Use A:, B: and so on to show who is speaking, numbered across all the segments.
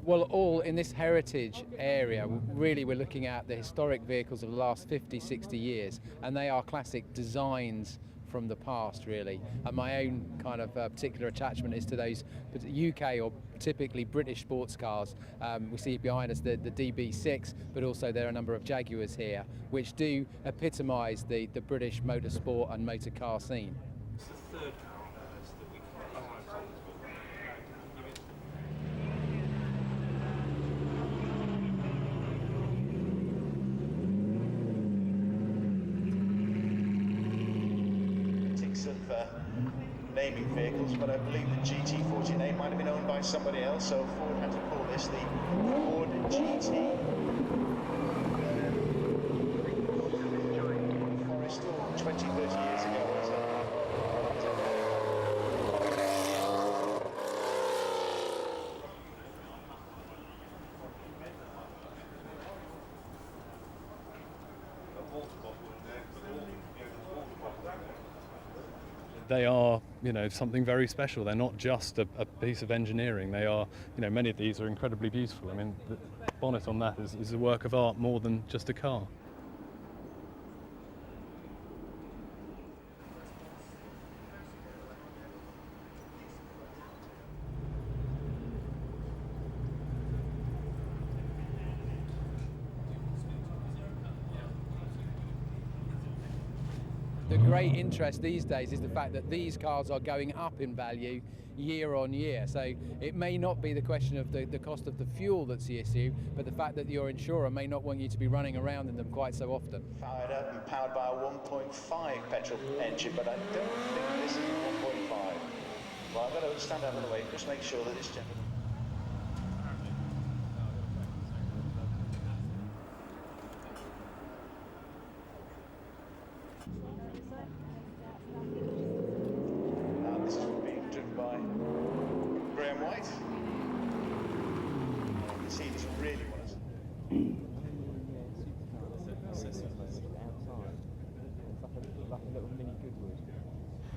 A: Well, all in this heritage area, really we're looking at the historic vehicles of the last 50, 60 years, and they are classic designs from the past, really. And my own kind of particular attachment is to those UK or typically British sports cars. We see behind us the DB6, but also there are a number of Jaguars here, which do epitomise the British motorsport and motor car scene.
B: It's the third car on the list that we
C: of naming vehicles, but I believe the GT49 might have been owned by somebody else, so Ford had to call this the Ford GT. Forest 20, 30 years ago.
D: They are, something very special. They're not just a piece of engineering. They are, many of these are incredibly beautiful. I mean, the bonnet on that is a work of art more than just a car.
A: The great interest these days is the fact that these cars are going up in value year on year. So it may not be the question of the cost of the fuel that's the issue, but the fact that your insurer may not want you to be running around in them quite so often.
C: Fired up and powered by a 1.5 petrol engine, but I don't think this is a 1.5. Well, I'm going to stand out of the way, just make sure that this gentleman... This is being driven by Graham White. The seats really want to...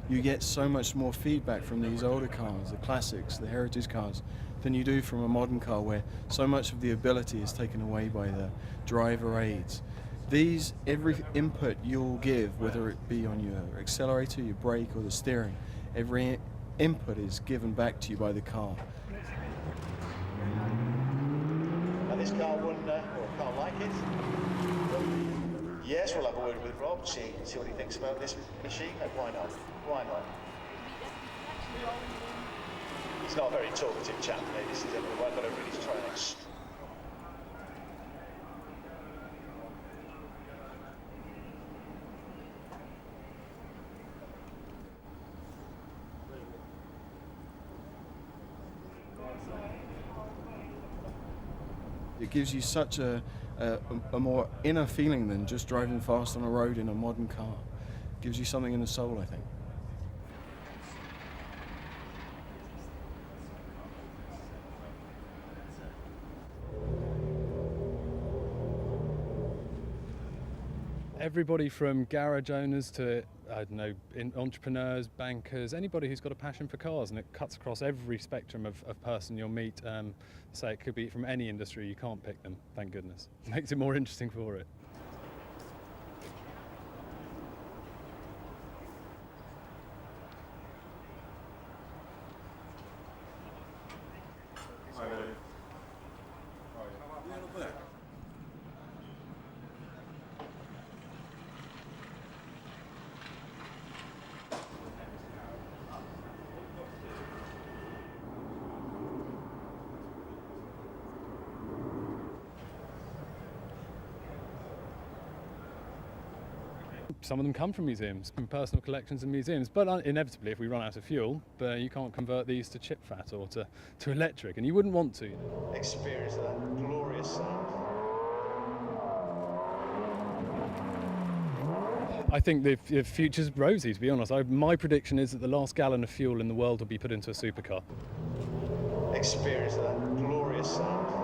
E: You get so much more feedback from these older cars, the classics, the heritage cars, than you do from a modern car where so much of the ability is taken away by the driver aids. These, every input you'll give, whether it be on your accelerator, your brake or the steering, every input is given back to you by the car.
C: And this car won, or a car like it. Yes, we'll have a word with Rob, see what he thinks about this machine. No, why not? Why not? He's not a very talkative chap, ladies and gentlemen. I've got to really try and
E: It gives you such a more inner feeling than just driving fast on a road in a modern car. It gives you something in the soul, I think.
D: Everybody from garage owners to, entrepreneurs, bankers, anybody who's got a passion for cars, and it cuts across every spectrum of person you'll meet. Say it could be from any industry, you can't pick them, thank goodness. Makes it more interesting for it. Some of them come from museums, from personal collections and museums, but inevitably if we run out of fuel, you can't convert these to chip fat or to electric, and you wouldn't want to.
C: experience that glorious sound.
D: I think the future's rosy, to be honest. My prediction is that the last gallon of fuel in the world will be put into a supercar.
C: Experience that glorious sound.